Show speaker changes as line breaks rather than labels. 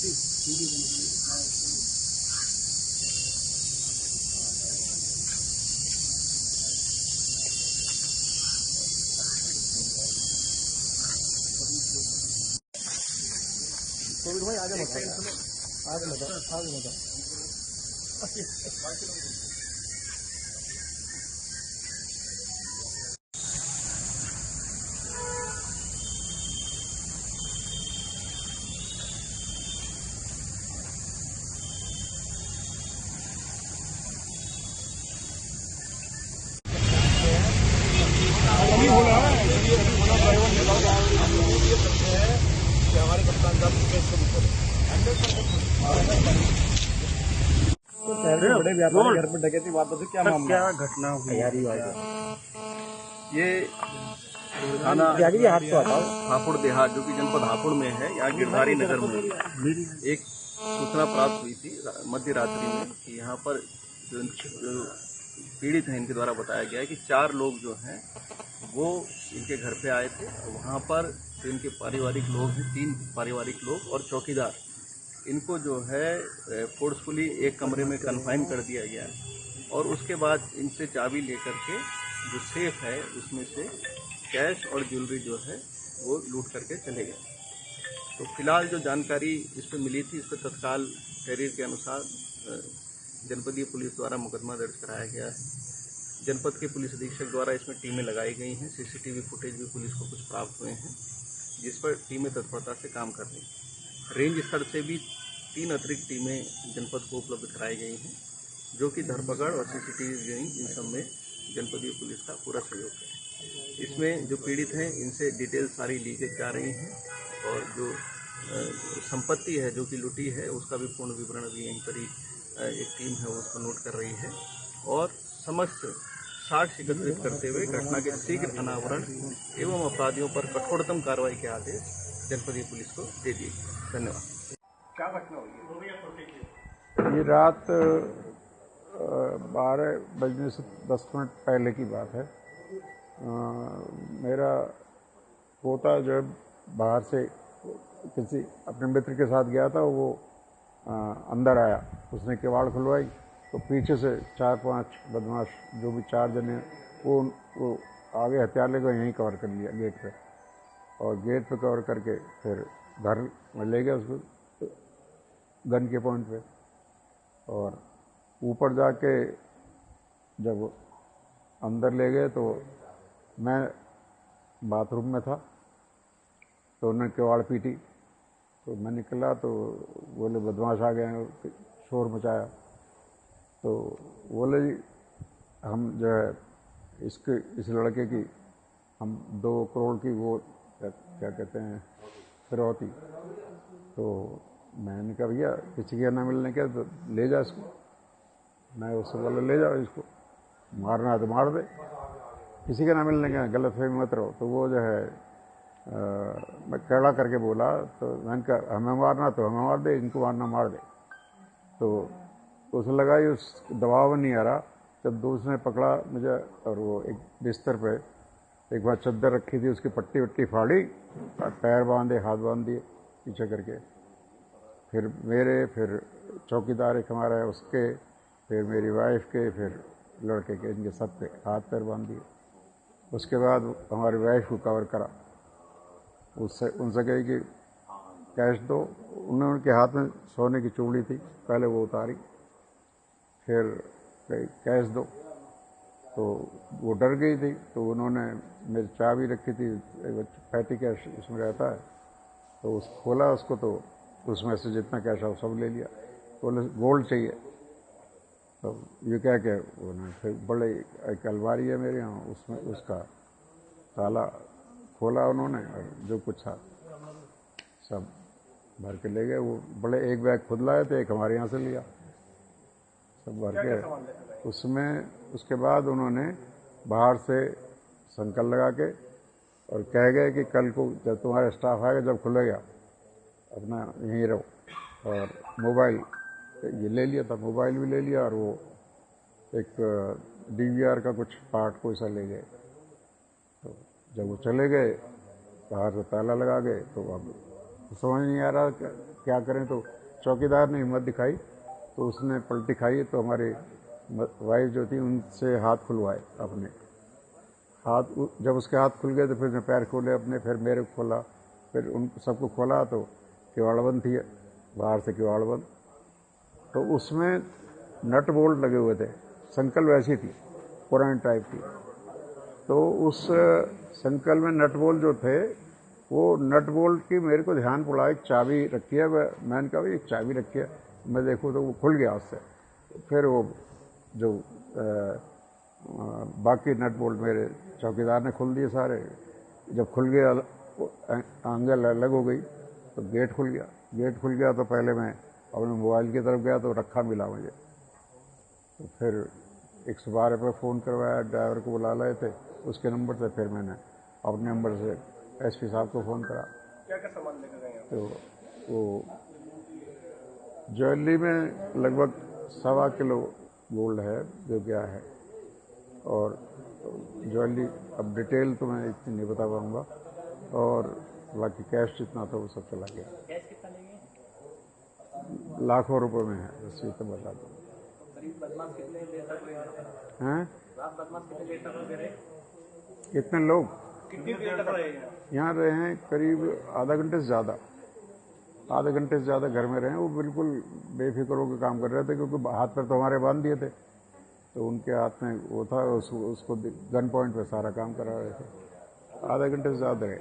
Covid भाई आगे मत आगे मत। हमारे कप्तान साहब बड़े व्यापारी घर में डकैती वारदात से क्या मामला, क्या घटना हुई? ये थाना हापुड़ देहात जो कि जनपद हापुड़ में है, यहाँ गिरधारी नगर में एक सूचना प्राप्त हुई थी मध्य रात्रि में कि यहाँ पर जो पीड़ित हैं इनके द्वारा बताया गया है कि 4 लोग जो हैं वो इनके घर पे आए थे। वहाँ पर जो इनके पारिवारिक लोग हैं, 3 पारिवारिक लोग और चौकीदार, इनको जो है फोर्सफुली एक कमरे में कन्फाइन कर दिया गया और उसके बाद इनसे चाबी लेकर के जो सेफ है उसमें से कैश और ज्वेलरी जो है वो लूट करके चले गए। तो फिलहाल जो जानकारी इस पर मिली थी, इस पर तत्काल तहरीर के अनुसार जनपदीय पुलिस द्वारा मुकदमा दर्ज कराया गया है। जनपद के पुलिस अधीक्षक द्वारा इसमें टीमें लगाई गई हैं। सीसीटीवी फुटेज भी पुलिस को कुछ प्राप्त हुए हैं, जिस पर टीमें तत्परता से काम कर रही हैं। रेंज स्तर से भी 3 अतिरिक्त टीमें जनपद को उपलब्ध कराई गई हैं, जो कि धरपकड़ और सीसीटीवी विजिंग इन सब में जनपदीय पुलिस का पूरा सहयोग है। इसमें जो पीड़ित हैं इनसे डिटेल सारी ली जा रही हैं और जो संपत्ति है जो कि लूटी है उसका भी पूर्ण विवरण भी यहीं पर ही एक टीम है उसको नोट कर रही है और समस्त साक्ष्य एकत्रित करते हुए घटना के शीघ्र अनावरण एवं अपराधियों पर कठोरतम कार्रवाई के आदेश जनपदीय पुलिस को दे दिए। धन्यवाद। क्या घटना हुई है?
ये रात 12 बजने से 10 मिनट पहले की बात है। मेरा पोता जो बाहर से किसी अपने मित्र के साथ गया था, वो अंदर आया, उसने किवाड़ खुलवाई तो पीछे से 4-5 बदमाश जो भी 4 जने वो आगे हथियार लेकर यहीं कवर कर लिया गेट पे, और गेट पे कवर करके फिर घर में ले गया उसको गन के पॉइंट पे। और ऊपर जाके जब अंदर ले गए तो मैं बाथरूम में था, तो उन्होंने किवाड़ पीटी तो मैं निकला तो बोले बदमाश आ गए, शोर मचाया। तो बोले जी हम जो है इस लड़के की हम 2 करोड़ की वो क्या कहते हैं फिरौती। तो मैंने कहा भैया किसी के ना मिलने के तो ले जा इसको। मैं उससे बोला ले जाओ इसको, मारना है तो मार दे, किसी के ना मिलने के गलत फहमी मत रहो। तो वो जो है मैं कड़ा करके बोला, तो मैंने कहा हमें मारना तो हमें मार दे, इनको मारना मार दे। तो उसे लगा ये उस दबाव नहीं आ रहा। जब दूसरे ने पकड़ा मुझे और वो एक बिस्तर पे एक बार चद्दर रखी थी, उसकी पट्टी वट्टी फाड़ी, पैर बांधे, हाथ बांध दिए पीछे करके। फिर मेरे, फिर चौकीदार एक हमारा है उसके, फिर मेरी वाइफ के, फिर लड़के के, इनके सब पे हाथ पैर बांध दिए। उसके बाद हमारी वाइफ को कवर करा, उससे उनसे कही कि कैश दो। उन्होंने उनके हाथ में सोने की चूड़ी थी, पहले वो उतारी, फिर कही कैश दो। तो वो डर गई थी, तो उन्होंने मेरी चाबी रखी थी, पैटी कैश उसमें रहता है, तो उस खोला उसको, तो उसमें से जितना कैश है वो सब ले लिया। बोले गोल्ड चाहिए। तो ये क्या क्या उन्होंने फिर बड़े एक अलमारी है मेरे यहाँ, उसमें उसका ताला खोला उन्होंने और जो कुछ था सब भर के ले गए। वो बड़े एक बैग खुद लाए थे, एक हमारे यहाँ से लिया, सब भर के उसमें। उसके बाद उन्होंने बाहर से संकल लगा के और कह गए कि कल को जब तुम्हारा स्टाफ आएगा, जब खुलेगा अपना यहीं रहो। और मोबाइल ये ले लिया था, मोबाइल भी ले लिया, और वो एक DVR का कुछ पार्ट को ऐसा ले गए। तो जब वो चले गए, बाहर से ताला लगा गए, तो अब समझ नहीं आ रहा क्या करें। तो चौकीदार ने हिम्मत दिखाई, तो उसने पलटी खाई, तो हमारी वाइफ जो थी उनसे हाथ खुलवाए अपने। हाथ जब उसके हाथ खुल गए तो फिर मैं पैर खोले अपने, फिर मेरे को खोला, फिर उन सबको खोला तो किवाड़ बंद थी, बाहर से किवाड़ बंद। तो उसमें नट बोल्ट लगे हुए थे, संकल वैसी थी, पुरानी टाइप की। तो उस संकल में नट बोल्ट जो थे, वो नट बोल्ट की मेरे को ध्यान पड़ा, एक चाबी रखी है। मैंने कहा भाई एक चाबी रखी है, मैं देखूँ तो वो खुल गया उससे। फिर वो जो बाकी नट बोल्ट मेरे चौकीदार ने खोल दिए सारे। जब खुल गया, एंगल अलग हो गई, तो गेट खुल गया। गेट खुल गया तो पहले मैं अपने मोबाइल की तरफ गया तो रखा मिला मुझे। तो फिर 112 पे फ़ोन करवाया, ड्राइवर को बुला लाए थे, उसके नंबर से फिर मैंने अपने नंबर से एसपी साहब को फ़ोन करा।
क्या क्या सामान लेकर गए?
तो वो ज्वेलरी में लगभग 1.25 किलो गोल्ड है जो गया है, और ज्वेलरी अब डिटेल तो मैं इतनी नहीं बता पाऊँगा, और बाकी कैश जितना था वो सब चला गया।
कैश कितना लेंगे?
लाखों रुपए में है, बस ये तो बता दूँ।
बदमाश कितने देर तक
हैं?
रात बदमाश कितने देर तक रहे?
कितने लोग
कितनी देर तक रहे?
यहाँ रहे हैं? करीब आधा घंटे से ज़्यादा, आधे घंटे से ज़्यादा घर में रहे। वो बिल्कुल बेफिक्र होकर काम कर रहे थे, क्योंकि हाथ पर तो हमारे बांध दिए थे, तो उनके हाथ में वो था, उसको गन पॉइंट पे सारा काम करा रहे थे। आधे घंटे से ज़्यादा रहे।